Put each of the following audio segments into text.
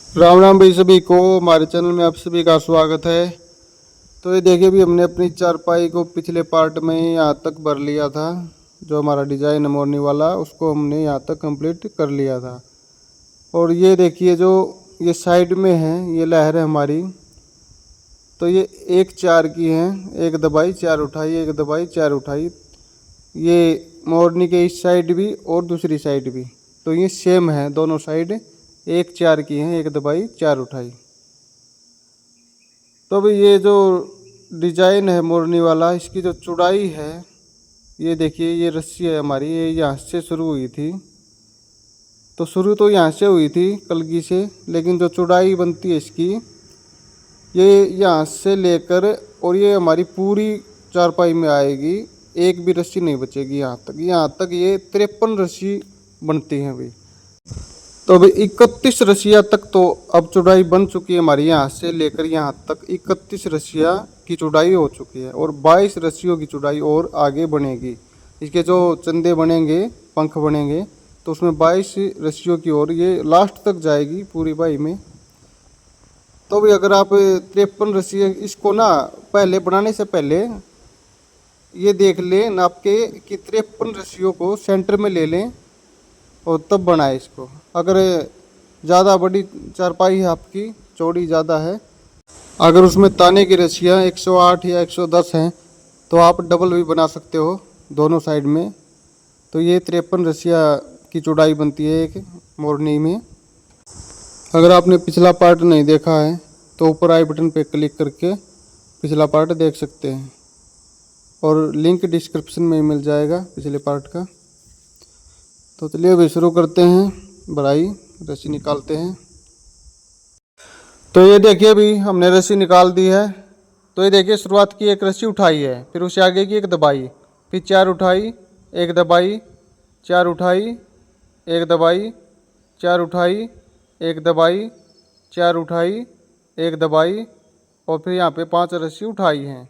राम राम भाई सभी को हमारे चैनल में आप सभी का स्वागत है। तो ये देखिए भी हमने अपनी चारपाई को पिछले पार्ट में यहाँ तक भर लिया था। जो हमारा डिजाइन है मोरनी वाला उसको हमने यहाँ तक कंप्लीट कर लिया था। और ये देखिए जो ये साइड में है ये लहर है हमारी। तो ये एक चार की है, एक दबाई चार उठाई, एक दबाई चार उठाई। ये मोरनी के इस साइड भी और दूसरी साइड भी, तो ये सेम है दोनों साइड। एक चार की है, एक दबाई चार उठाई। तो अभी ये जो डिजाइन है मोरनी वाला, इसकी जो चौड़ाई है ये देखिए, ये रस्सी है हमारी, ये यहाँ से शुरू हुई थी। तो शुरू तो यहाँ से हुई थी कलगी से, लेकिन जो चौड़ाई बनती है इसकी ये यहाँ से लेकर और ये हमारी पूरी चारपाई में आएगी। एक भी रस्सी नहीं बचेगी यहाँ तक ये 53 रस्सी बनती हैं अभी। तो अभी 31 रस्सियाँ तक तो अब चौड़ाई बन चुकी है हमारी। यहाँ से लेकर यहाँ तक 31 रस्सियाँ की चौड़ाई हो चुकी है और 22 रस्सियों की चौड़ाई और आगे बनेगी। इसके जो चंदे बनेंगे, पंख बनेंगे, तो उसमें 22 रस्सियों की और ये लास्ट तक जाएगी पूरी बाई में। तो भी अगर आप 53 रस्सियाँ इसको ना पहले बनाने से पहले ये देख लें नाप के कि 53 रस्सियों को सेंटर में ले लें और तब बनाए इसको। अगर ज़्यादा बड़ी चारपाई है आपकी, चौड़ी ज़्यादा है, अगर उसमें ताने की रस्सियाँ 108 या 110 हैं तो आप डबल भी बना सकते हो दोनों साइड में। तो ये 53 रस्सियाँ की चौड़ाई बनती है एक मोरनी में। अगर आपने पिछला पार्ट नहीं देखा है तो ऊपर आई बटन पे क्लिक करके पिछला पार्ट देख सकते हैं और लिंक डिस्क्रिप्शन में मिल जाएगा पिछले पार्ट का। तो चलिए अभी शुरू करते हैं बढ़ाई, रस्सी निकालते हैं। तो ये देखिए अभी हमने रस्सी निकाल दी है। तो ये देखिए शुरुआत की एक रस्सी उठाई है, फिर उससे आगे की एक दबाई, फिर चार उठाई, एक दबाई, चार उठाई, एक दबाई, चार उठाई, एक दबाई, चार उठाई, एक दबाई, और फिर यहाँ पे 5 रस्सी उठाई हैं।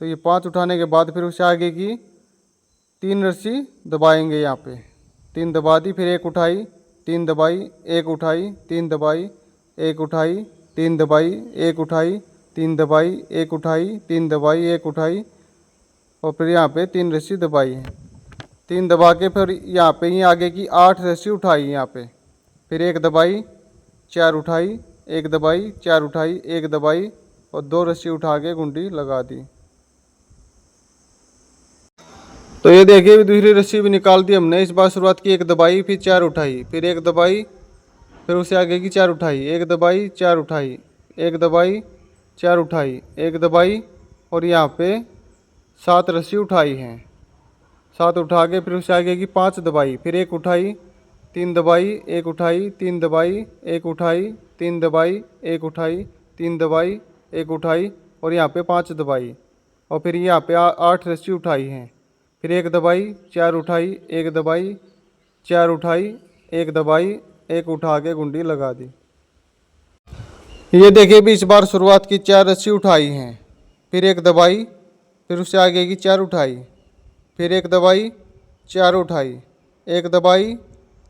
तो ये 5 उठाने के बाद फिर उससे आगे की 3 रस्सी दबाएंगे। यहाँ पे 3 दबा दी, फिर एक उठाई, 3 दबाई, एक उठाई, 3 दबाई, एक उठाई, 3 दबाई, एक उठाई, 3 दबाई, एक उठाई, 3 दबाई, एक उठाई, और फिर यहाँ पे 3 रस्सी दबाई है। 3 दबा के फिर यहाँ पे ही आगे की 8 रस्सी उठाई यहाँ पे, फिर एक दबाई, चार उठाई, एक दबाई, चार उठाई, एक दबाई, और 2 रस्सी उठा के गुंडी लगा दी। तो ये देखिए दूसरी रस्सी भी निकाल दी हमने। इस बार शुरुआत की एक दबाई, फिर चार उठाई, फिर एक दबाई, फिर उससे आगे की चार उठाई, एक दबाई, चार उठाई, एक दबाई, चार उठाई, एक दबाई, और यहाँ पे 7 रस्सी उठाई हैं। 7 उठा के फिर उससे आगे की 5 दबाई, फिर एक उठाई, 3 दबाई, एक उठाई, 3 दबाई, एक उठाई, 3 दबाई, एक उठाई, 3 दबाई, एक उठाई, और यहाँ पे 5 दबाई, और फिर यहाँ पे 8 रस्सी उठाई हैं। फिर एक दबाई, चार उठाई, एक दबाई, चार उठाई, एक दबाई, एक उठा के गुंडी लगा दी। ये देखिए भी इस बार शुरुआत की 4 रस्सी उठाई हैं, फिर एक दबाई, फिर उससे आगे की 4 उठाई, फिर एक दबाई, 4 उठाई, एक दबाई,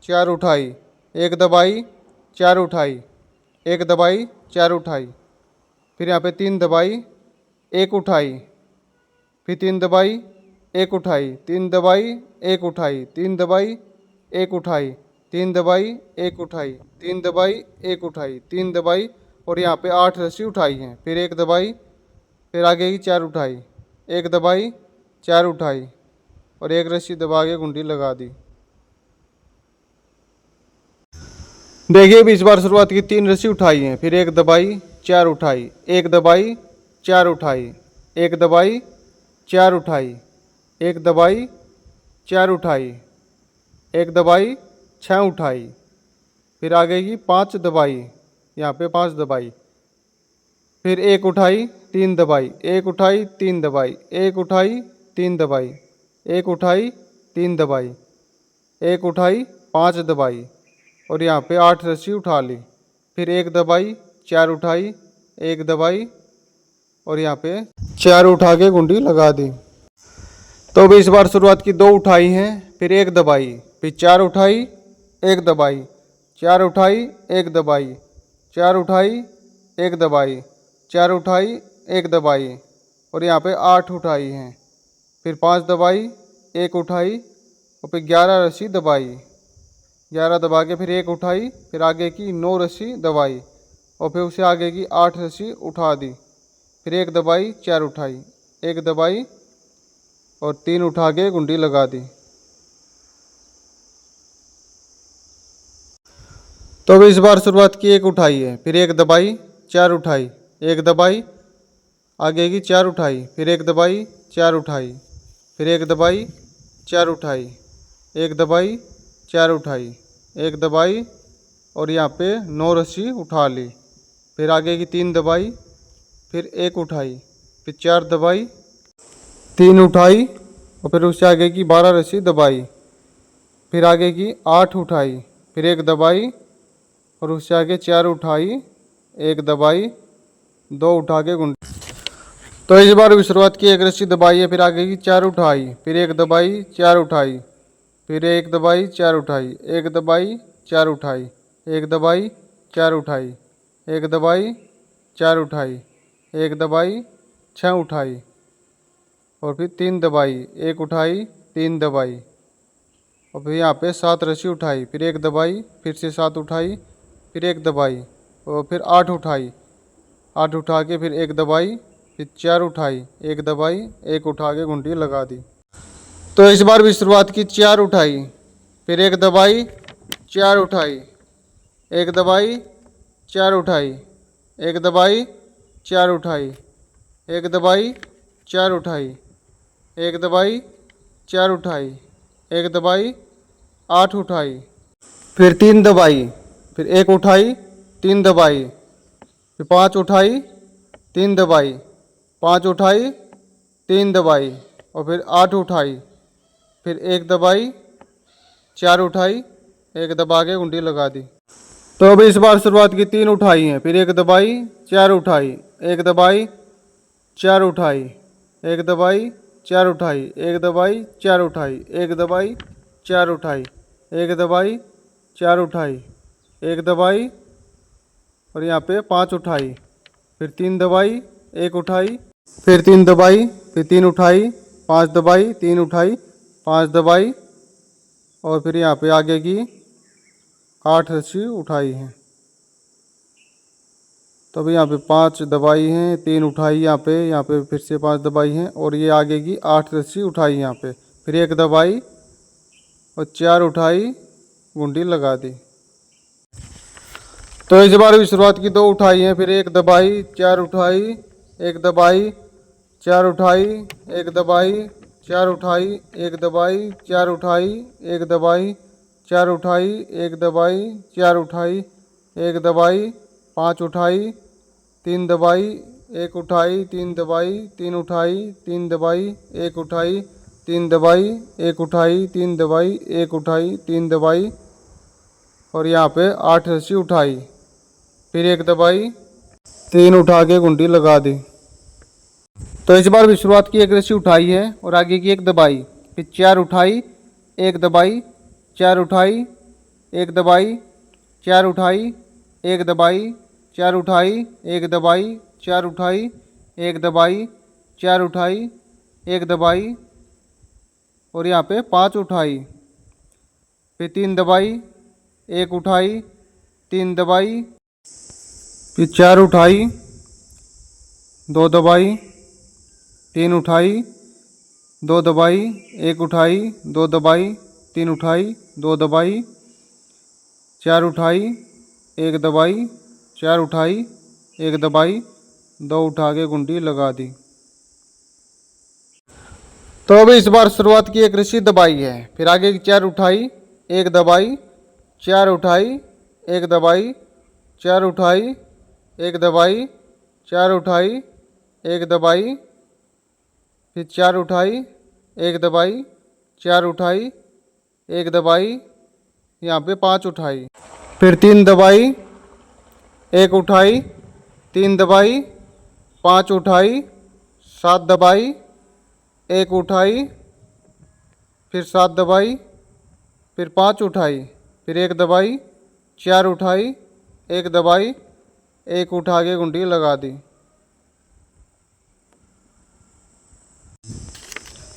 4 उठाई, एक दबाई, 4 उठाई, एक दबाई, 4 उठाई, फिर यहाँ पे 3 दबाई, एक उठाई, फिर 3 दबाई, एक उठाई, 3 दबाई, एक उठाई, 3 दबाई, एक उठाई, 3 दबाई, एक उठाई, 3 दबाई, एक उठाई, 3 दबाई, और यहाँ पे 8 रस्सी उठाई हैं। फिर एक दबाई, फिर आगे की 4 उठाई, एक दबाई, 4 उठाई, और एक रस्सी दबा के गुंडी लगा दी। देखिए भी इस बार शुरुआत की 3 रस्सी उठाई हैं, फिर एक दबाई, 4 उठाई, एक दबाई, 4 उठाई, एक दबाई, 4 उठाई, एक दबाई, 4 उठाई, एक दबाई, 6 उठाई, फिर आगे की 5 दबाई, यहाँ पे 5 दबाई, फिर एक उठाई, 3 दबाई, एक उठाई, 3 दबाई, एक उठाई, 3 दबाई, एक उठाई, 3 दबाई, एक उठाई, 5 दबाई, और यहाँ पे 8 रस्सी उठा ली। फिर एक दबाई, 4 उठाई, एक दबाई, और यहाँ पे 4 उठा के गुंडी लगा दी। तो भी इस बार शुरुआत की 2 उठाई हैं, फिर एक दबाई, फिर 4 उठाई, एक दबाई, 4 उठाई, 1 दबाई, 4 उठाई, 1 दबाई, 4 उठाई, 1 दबाई और यहाँ पे 8 उठाई हैं। फिर 5 दबाई, 1 उठाई और फिर 11 रस्सी दबाई, 11 दबा के फिर 1 उठाई, फिर आगे की 9 रस्सी दबाई और फिर उसे आगे की 8 रस्सी उठा दी, फिर 1 दबाई, 4 उठाई, 1 दबाई और 3 उठा के गुंडी लगा दी। तो अब इस बार शुरुआत की 1 उठाई है, फिर 1 दबाई, 4 उठाई, 1 दबाई, आगे की 4 उठाई, फिर 1 दबाई, 4 उठाई, फिर 1 दबाई, 4 उठाई, 1 दबाई, 4 उठाई, 1 दबाई और यहाँ पे 9 रस्सी उठा ली, फिर आगे की 3 दबाई, फिर 1 उठाई, फिर 4 दबाई, 3 उठाई और फिर उससे आगे की 12 रस्सी दबाई, फिर आगे की 8 उठाई, फिर 1 दबाई और उससे आगे 4 उठाई, 1 दबाई, 2 उठा के गुंडी। तो इस बार भी शुरुआत की 1 रस्सी दबाई है, फिर आगे की 4 उठाई, फिर 1 दबाई, 4 उठाई, फिर 1 दबाई, 4 उठाई, 1 दबाई, 4 उठाई, 1 दबाई, 4 उठाई, 1 दबाई, 4 उठाई, 1 दबाई, 6 उठाई और फिर 3 दबाई, 1 उठाई, 3 दबाई और फिर यहाँ पे 7 रस्सी उठाई, फिर 1 दबाई, फिर से 7 उठाई, फिर 1 दबाई और फिर 8 उठाई, 8 उठा के फिर 1 दबाई, फिर 4 उठाई, 1 दबाई, 1 उठा के घुंटी लगा दी। तो इस बार भी शुरुआत की 4 उठाई, फिर 1 दबाई, 4 उठाई, 1 दबाई, 4 उठाई, 1 दबाई, 4 उठाई, 1 दबाई, 4 उठाई, 1 दबाई, 4 उठाई, 1 दबाई, 8 उठाई, फिर 3 दबाई, फिर 1 उठाई, 3 दबाई, फिर 5 उठाई, 3 दबाई, 5 उठाई, 3 दबाई और फिर 8 उठाई, फिर 1 दबाई, 4 उठाई, 1 दबा के गुंडी लगा दी। तो अभी इस बार शुरुआत की 3 उठाई हैं, फिर 1 दबाई, 4 उठाई, 1 दबाई, 4 उठाई, 1 दबाई, 4 उठाई, 1 दबाई, 4 उठाई, 1 दबाई, 4 उठाई, 1 दबाई, 4 उठाई, 1 दबाई और यहाँ पे 5 उठाई, फिर 3 दबाई, 1 उठाई, फिर 3 दबाई, फिर 3 उठाई, 5 दबाई, 3 उठाई, 5 दबाई और फिर यहाँ पे आगे की 8 रस्सी उठाई है। तो अभी यहाँ पे 5 दबाई हैं, 3 उठाई, यहाँ पे फिर से 5 दबाई हैं और ये आगे की 8 रस्सी उठाई यहाँ पे, फिर 1 दबाई और 4 उठाई, गुंडी लगा दी। तो इस बार भी शुरुआत की 2 उठाई हैं, फिर 1 दबाई, 4 उठाई, 1 दबाई, 4 उठाई, 1 दबाई, 4 उठाई, 1 दबाई, 4 उठाई, 1 दबाई, 4 उठाई, 1 दबाई, 4 उठाई, 1 दबाई, 5 उठाई, 3 दबाई, 1 उठाई, 3 दबाई, 3 उठाई, 3 दबाई, 1 उठाई, 3 दबाई, 1 उठाई, 3 दबाई, 1 उठाई, 3 दबाई और यहाँ पे 8 रस्सी उठाई, फिर 1 दबाई, 3 उठा के गुंडी लगा दी। तो इस बार भी शुरुआत की 1 रस्सी उठाई है और आगे की 1 दबाई, फिर 4 उठाई, 1 दबाई, 4 उठाई, 1 दबाई, 4 उठाई, 1 दबाई, 4 उठाई, 1 दबाई, 4 उठाई, 1 दबाई, 4 उठाई, 1 दबाई और यहाँ पे 5 उठाई, फिर 3 दबाई, 1 उठाई, 3 दबाई, फिर 4 उठाई, 2 दबाई, 3 उठाई, 2 दबाई, 1 उठाई, 2 दबाई, 3 उठाई, 2 दबाई, 4 उठाई, 1 दबाई, 4 उठाई, 1 दबाई, 2 उठा के गुंडी लगा दी। तो अभी इस बार शुरुआत की 1 रस्सी दबाई है, फिर आगे की 4 उठाई, 1 दबाई, 4 उठाई, 1 दबाई, 4 उठाई, 1 दबाई, 4 उठाई, 1 दबाई, फिर 4 उठाई, 1 दबाई, 4 उठाई, 1 दबाई, यहाँ पे 5 उठाई, फिर 3 दबाई, 1 उठाई, 3 दबाई, 5 उठाई, 7 दबाई, 1 उठाई, फिर 7 दबाई, फिर 5 उठाई, फिर 1 दबाई, 4 उठाई, 1 दबाई, 1 उठा के गुंडी लगा दी।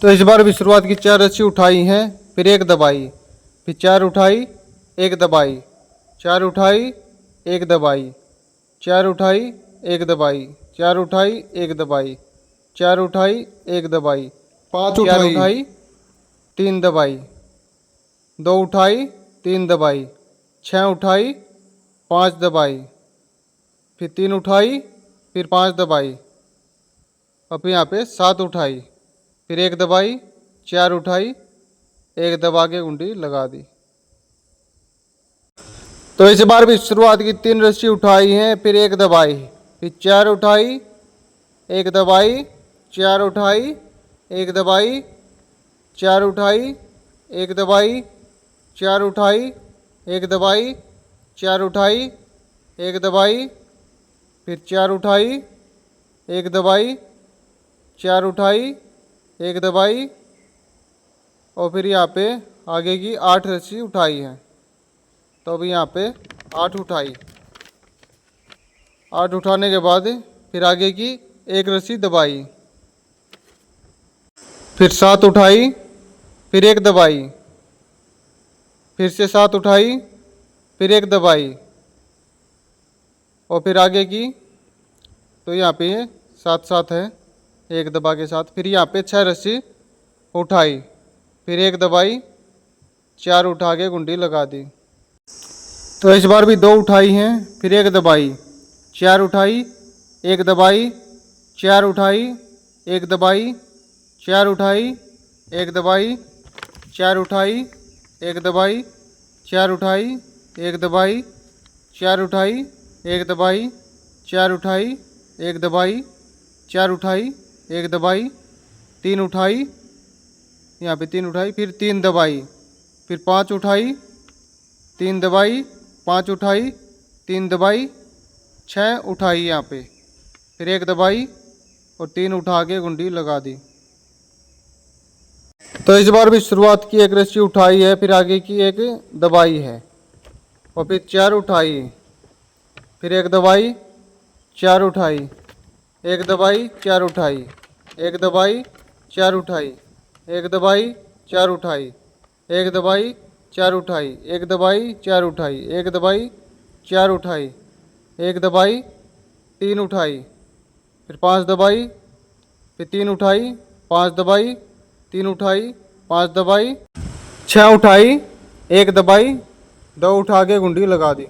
तो इस बार भी शुरुआत की 4 रस्सी उठाई हैं, फिर 1 दबाई, फिर 4 उठाई, 1 दबाई, 4 उठाई, 1 दबाई, 4 उठाई, 1 दबाई, 4 उठाई, 1 दबाई, 4 उठाई, 1 दबाई, 5 उठाई, 3 दबाई, 2 उठाई, 3 दबाई, 6 उठाई, 5 दबाई, फिर 3 उठाई, फिर 5 दबाई, और फिर यहाँ पे 7 उठाई, फिर 1 दबाई, 4 उठाई, 1 दबा के गुंडी लगा दी। तो इस बार भी शुरुआत की 3 रस्सी उठाई हैं, फिर 1 दबाई, फिर 4 उठाई, 1 दबाई, 4 उठाई, 1 दबाई, 4 उठाई, 1 दबाई, 4 उठाई, 1 दबाई, 4 उठाई, 1 दबाई, फिर 4 उठाई, 1 दबाई, 4 उठाई, 1 दबाई, और फिर यहाँ पे आगे की 8 रस्सी उठाई है। तो अभी यहाँ पे 8 उठाई, 8 उठाने के बाद फिर आगे की 1 रस्सी दबाई, फिर 7 उठाई, फिर 1 दबाई, फिर से 7 उठाई, फिर 1 दबाई, और फिर आगे की, तो यहाँ पे 7 7 है, 1 दबा के साथ, फिर यहाँ पे 6 रस्सी उठाई, फिर 1 दबाई, 4 उठा के गुंडी लगा दी। तो इस बार भी 2 उठाई हैं, फिर 1 दबाई, 4 उठाई, 1 दबाई, 4 उठाई, 1 दबाई, 4 उठाई, 1 दबाई, 4 उठाई, 1 दबाई, 4 उठाई, 1 दबाई, 4 उठाई, 1 दबाई, 4 उठाई, 1 दबाई, 4 उठाई, 1 दबाई, 3 उठाई, यहाँ पे 3 उठाई, फिर 3 दबाई, फिर 5 उठाई, 3 दबाई, 5 उठाई, 3 दबाई, 6 उठाई यहाँ पे, फिर 1 दबाई और 3 उठा के गुंडी लगा दी। तो इस बार भी शुरुआत की 1 रस्सी उठाई है, फिर आगे की 1 दबाई है, और फिर 4 उठाई, फिर 1 दबाई, 4 उठाई, 1 दबाई, 4 उठाई, 1 दबाई, 4 उठाई, 1 दबाई, 4 उठाई, 1 दबाई, 4 उठाई, 1 दबाई, 4 उठाई, 1 दबाई, 4 उठाई, 1 दबाई, 3 उठाई, फिर 5 दबाई, फिर 3 उठाई, 5 दबाई, 3 उठाई, 5 दबाई, 6 उठाई, 1 दबाई, 2 उठा के गुंडी लगा दी।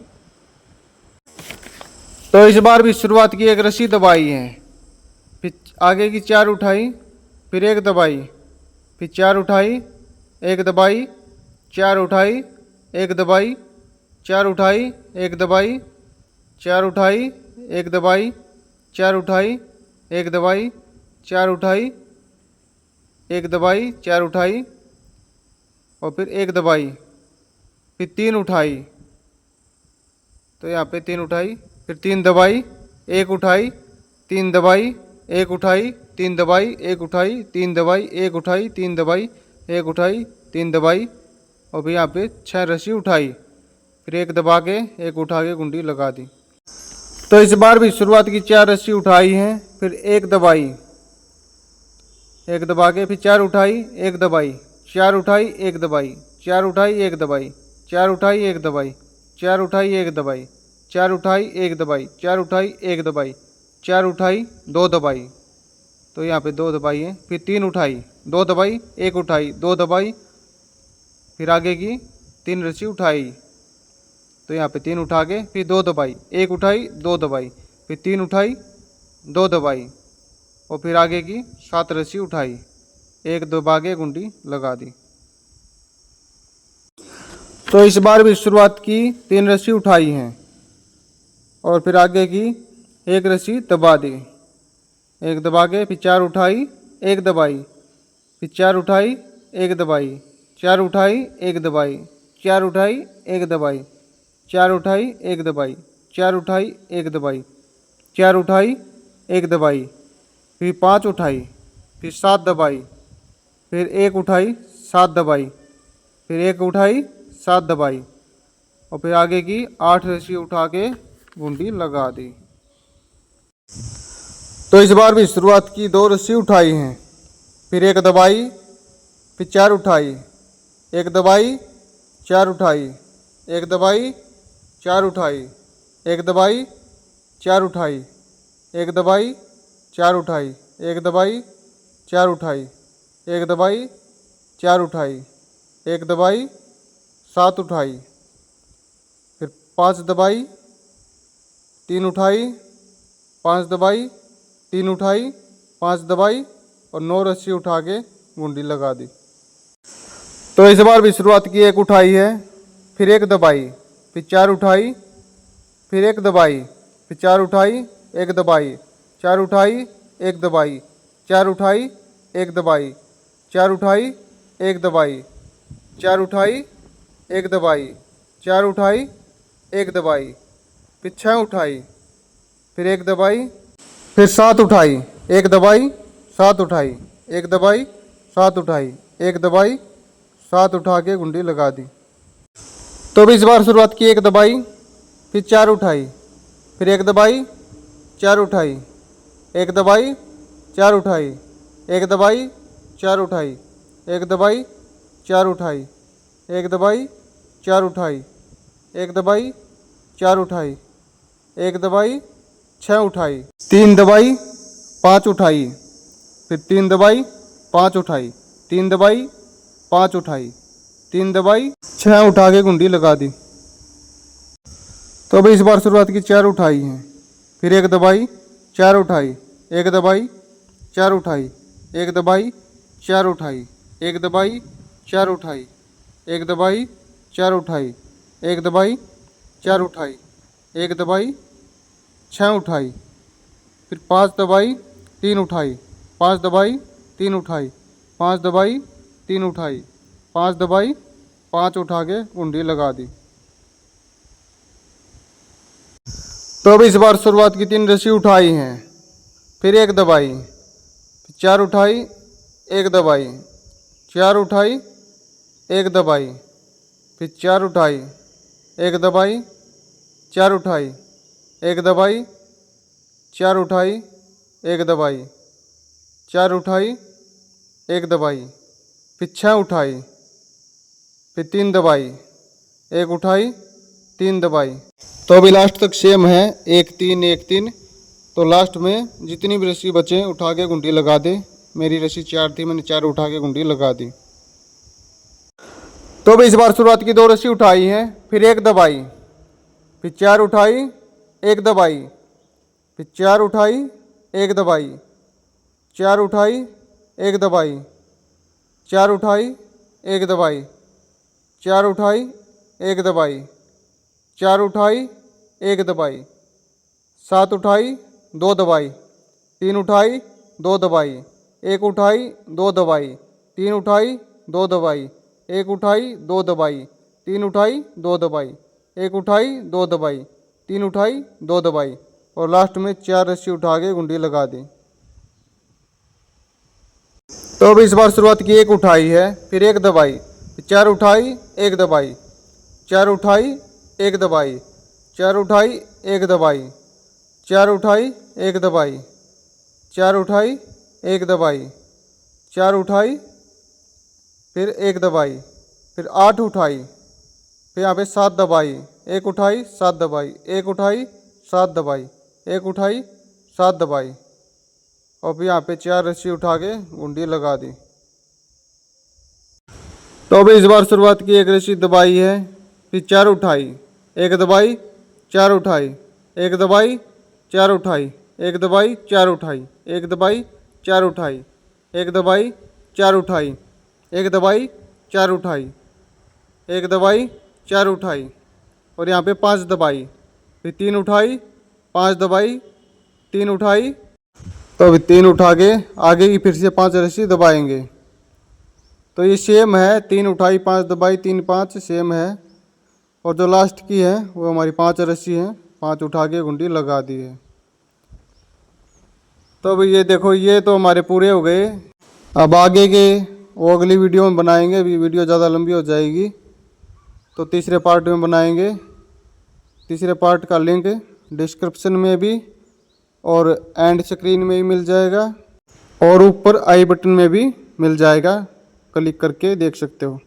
तो इस बार भी शुरुआत की 1 रस्सी दबाई है, फिर आगे की 4 उठाई, फिर 1 दबाई, फिर 4 उठाई, 1 दबाई, 4 उठाई, 1 दबाई, 4 उठाई, 1 दबाई, 4 उठाई, 1 दबाई, 4 उठाई, 1 दबाई, 4 उठाई, 1 दबाई, 4 उठाई, और फिर 1 दबाई, फिर 3 उठाई, तो यहाँ पे 3 उठाई, फिर 3 दबाई, 1 उठाई, 3 दबाई, 1 उठाई, 3 दबाई, 1 उठाई, 3 दबाई, 1 उठाई, 3 दबाई, 1 उठाई, 3 दबाई, और फिर यहाँ पे 6 रस्सी उठाई, फिर 1 दबा के 1 उठा के गुंडी लगा दी। तो इस बार भी शुरुआत की 4 रस्सी उठाई हैं, फिर 1 दबाई, 1 दबा के, फिर 4 उठाई, 1 दबाई, 4 उठाई, 1 दबाई, 4 उठाई, 1 दबाई, 4 उठाई, 1 दबाई, 4 उठाई, 1 दबाई, 4 उठाई, 1 दबाई, 4 उठाई, 1 दबाई, 4 उठाई, 2 दबाई, तो यहाँ पे 2 दबाई है, फिर 3 उठाई, 2 दबाई, 1 उठाई, 2 दबाई, फिर आगे की 3 रस्सी उठाई, तो यहाँ पे 3 उठा के, फिर 2 दबाई, 1 उठाई, 2 दबाई, फिर 3 उठाई, 2 दबाई, और फिर आगे की 7 रस्सी उठाई, 1 दबा के गुंडी लगा दी। तो इस बार भी शुरुआत की 3 रस्सी उठाई हैं, और फिर आगे की 1 रस्सी दबा दी, 1 दबा के, फिर 4 उठाई, 1 दबाई, फिर 4 उठाई, 1 दबाई, 4 उठाई, 1 दबाई, 4 उठाई, 1 दबाई, 4 उठाई, 1 दबाई, 4 उठाई, 1 दबाई, 4 उठाई, 1 दबाई, फिर 5 उठाई, फिर 7 दबाई, फिर 1 उठाई, 7 दबाई, फिर 1 उठाई, 7 दबाई, और फिर आगे की 8 रस्सी उठा के गुंडी लगा दी। तो इस बार भी शुरुआत की 2 रस्सी उठाई हैं, फिर 1 दबाई, फिर 4 उठाई, 1 दबाई, 4 उठाई, 1 दबाई, 4 उठाई, 1 दबाई, 4 उठाई, 1 दबाई, 4 उठाई, 1 दबाई, 4 उठाई, 1 दबाई, 4 उठाई, 1 दबाई, 7 उठाई, फिर 5 दबाई, 3 उठाई, 5 दबाई, 3 उठाई, 5 दबाई और 9 रस्सी उठा के गुंडी लगा दी। तो इस बार भी शुरुआत की 1 उठाई है, फिर 1 दबाई, फिर 4 उठाई, फिर 1 दबाई, फिर 4 उठाई, 1 दबाई, 4 उठाई, 1 दबाई, 4 उठाई, 1 दबाई, 4 उठाई, 1 दबाई, 4 उठाई, 1 दबाई, 4 उठाई, 1 दबाई, फिर 6 उठाई, फिर 1 दबाई, फिर 7 उठाई, 1 दबाई, 7 उठाई, 1 दबाई, 7 उठाई, 1 दबाई, 7 उठा के गुंडी लगा दी। तो भी इस बार शुरुआत की 1 दबाई, फिर 4 उठाई, फिर 1 दबाई, 4 उठाई, 1 दबाई, 4 उठाई, 1 दबाई, 4 उठाई, 1 दबाई, 4 उठाई, 1 दबाई, 4 उठाई, 1 दबाई, 4 उठाई, 1 दबाई, 6 उठाई, 3 दबाई, 5 उठाई, फिर 3 दबाई, 5 उठाई, 3 दबाई, 5 उठाई, 3 दबाई, 6 उठा के गुंडी लगा दी। तो अभी इस बार शुरुआत की 4 उठाई हैं, फिर 1 दबाई, 4 उठाई, 1 दबाई, 4 उठाई, 1 दबाई, 4 उठाई, 1 दबाई, 4 उठाई, 1 दबाई, 4 उठाई, 1 दबाई, 4 उठाई, 1 दबाई, 6 उठाई, फिर 5 दबाई, 3 उठाई, 5 दबाई, 3 उठाई, 5 दबाई, 3 उठाई, 5 दबाई, 5 उठा के गुंडी लगा दी। तो अब इस बार शुरुआत की 3 रस्सी उठाई हैं, फिर 1 दबाई, फिर 4 उठाई, 1 दबाई, 4 उठाई, 1 दबाई, फिर 4 उठाई, 1 दबाई, 4 उठाई, 1 दबाई, 4 उठाई, 1 दबाई, 4 उठाई, 1 दबाई, फिर 6 उठाई, फिर 3 दबाई, 1 उठाई, 3 दबाई। तो अभी लास्ट तक सेम है, 1 3 1 3। तो लास्ट में जितनी भी रस्सी बचे उठा के गुंडी लगा दे। मेरी रस्सी 4 थी, मैंने 4 उठा के गुंडी लगा दी। तो अभी इस बार शुरुआत की 2 रस्सी उठाई हैं, फिर 1 दबाई, फिर 4 उठाई, 1 दबाई, फिर 4 उठाई, 1 दबाई, 4 उठाई, 1 दबाई, 4 उठाई, 1 दबाई, 4 उठाई, 1 दबाई, 4 उठाई, 1 दबाई, 7 उठाई, 2 दबाई, 3 उठाई, 2 दबाई, 1 उठाई, 2 दबाई, 3 उठाई, 2 दबाई, 1 उठाई, 2 दबाई, 3 उठाई, 2 दबाई, 1 उठाई, 2 दबाई, 3 उठाई, 2 दबाई और लास्ट में 4 रस्सी उठा के गुंडी लगा दी। तो अब इस बार शुरुआत की 1 उठाई है, फिर 1 दबाई, फिर 4 उठाई, 1 दबाई, 4 उठाई, 1 दबाई, 4 उठाई, 1 दबाई, 4 उठाई, 1 दबाई, 4 उठाई, 1 दबाई, 4 उठाई, फिर 1 दबाई, फिर 8 उठाई, फिर यहाँ पे 7 दबाई, 1 उठाई, 7 दबाई, 1 उठाई, 7 दबाई, 1 उठाई, 7 दबाई और फिर यहाँ पे 4 रस्सी उठा के गुंडी लगा दी। तो अभी इस बार शुरुआत की 1 रस्सी दबाई है, फिर 4 उठाई, 1 दबाई, 4 उठाई, 1 दबाई, 4 उठाई, 1 दबाई, 4 उठाई, 1 दबाई, 4 उठाई, 1 दबाई, 4 उठाई, 1 दबाई, 4 उठाई, 1 दबाई, 4 उठाई और यहाँ पे 5 दबाई, फिर 3 उठाई, 5 दबाई, 3 उठाई। तो अभी 3 उठा के आगे की फिर से 5 रस्सी दबाएंगे। तो ये सेम है, 3 उठाई, 5 दबाई, 3 5 सेम है और जो लास्ट की है वो हमारी 5 रस्सी है, 5 उठा के गुंडी लगा दी है। तो अभी ये देखो, ये तो हमारे पूरे हो गए। अब आगे के वो अगली वीडियो में बनाएंगे, अभी वीडियो ज़्यादा लंबी हो जाएगी। तो तीसरे पार्ट में बनाएंगे। तीसरे पार्ट का लिंक डिस्क्रिप्शन में भी और एंड स्क्रीन में भी मिल जाएगा और ऊपर आई बटन में भी मिल जाएगा, क्लिक करके देख सकते हो।